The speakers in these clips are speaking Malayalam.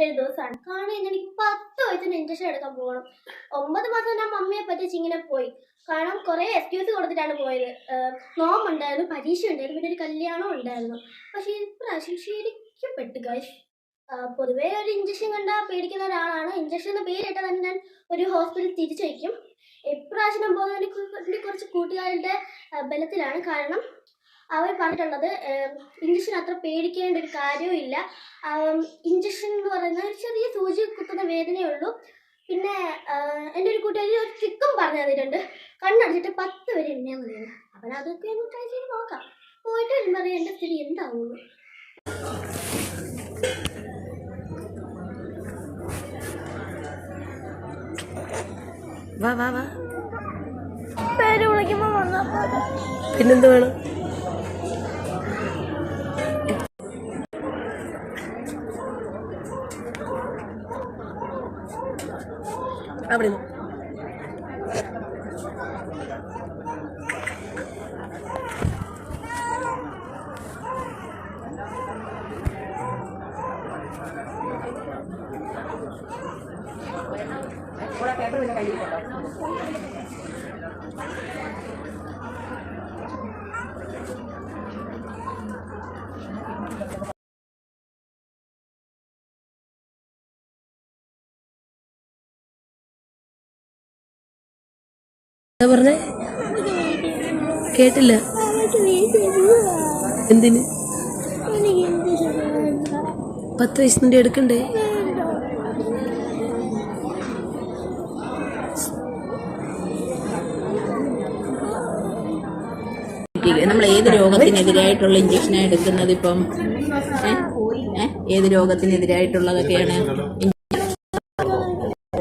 പറ്റിയ ദിവസമാണ്. കാരണം ഇന്ന് എനിക്ക് 10 വയസ്സിന് ഇഞ്ചക്ഷൻ എടുക്കാൻ പോകണം. 9 മാസം ഞാൻ മമ്മിയെ പറ്റിച്ച് ഇങ്ങനെ പോയി. കാരണം കുറെ എക്സ്ക്യൂസ് കൊടുത്തിട്ടാണ് പോയത്. നോമ്പുണ്ടായിരുന്നു, പരീക്ഷ ഉണ്ടായിരുന്നു, പിന്നെ ഒരു കല്യാണം ഉണ്ടായിരുന്നു. പക്ഷെ ഇപ്രാവശ്യം ശരിക്കും പെട്ട് ഗൈസ്. പൊതുവേ ഒരു ഇഞ്ചക്ഷൻ കണ്ടാൽ പേടിക്കുന്ന ഒരാളാണ്. ഇഞ്ചക്ഷൻ എന്ന പേരിട്ടാൽ തന്നെ ഞാൻ ഒരു ഹോസ്പിറ്റലിൽ തിരിച്ചു വയ്ക്കും. ഇപ്രാവശ്യം പോകുന്ന എൻ്റെ കുറച്ച് കൂട്ടുകാരുടെ ബലത്തിലാണ്. കാരണം അവർ പറഞ്ഞിട്ടുള്ളത് ഇഞ്ചക്ഷൻ അത്ര പേടിക്കേണ്ട ഒരു കാര്യവും ഇല്ല. ഇഞ്ചക്ഷൻ എന്ന് പറയുന്നത് ഒരു ചെറിയ സൂചി കുത്തുന്ന വേദനയേ ഉള്ളൂ. പിന്നെ എൻ്റെ ഒരു കൂട്ടുകാരി ഒരു ട്രിക്കും പറഞ്ഞു തന്നിട്ടുണ്ട്. കണ്ണടച്ചിട്ട് 10 വരെ എണ്ണയാൽ മതിയാണ്. അപ്പം അതൊക്കെ ഒന്ന് ട്രൈ ചെയ്ത് നോക്കാം. പോയിട്ട് വരുമ്പോൾ അറിയാം എൻ്റെ സ്ഥിതി എന്താവുള്ളൂ. വാ വാ വാ. പേര് വിളിക്കുമ്പോൾ വന്നാൽ പിന്നെന്ത് വേണം? അവിടെ എന്താ പറഞ്ഞേ? കേട്ടില്ല. എന്തിന്? 10 വയസ്സിന്റെ എടുക്കണ്ടേ? നമ്മൾ ഏത് രോഗത്തിനെതിരായിട്ടുള്ള ഇഞ്ചക്ഷനാണ് എടുക്കുന്നത്? ഇപ്പം ഏത് രോഗത്തിനെതിരായിട്ടുള്ളതൊക്കെയാണ്?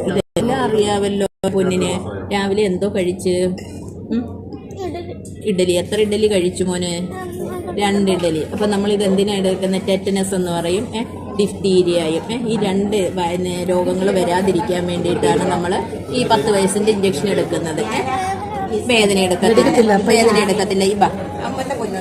ഇതെല്ലാം അറിയാമല്ലോ പൊന്നിന്. രാവിലെ എന്തോ കഴിച്ച്? ഇഡലി. എത്ര ഇഡലി കഴിച്ചു മോന്? 2 ഇഡലി. അപ്പം നമ്മളിത് എന്തിനാണ് എടുക്കുന്നത്? ടെറ്റനസ് എന്ന് പറയും, ഡിഫ്തീരിയയും. ഈ 2 രോഗങ്ങൾ വരാതിരിക്കാൻ വേണ്ടിയിട്ടാണ് നമ്മൾ ഈ 10 വയസ്സിന്റെ ഇഞ്ചക്ഷൻ എടുക്കുന്നത്. വേദന എടുക്കത്തില്ല. ഈ അമ്മന്റെ കുഞ്ഞു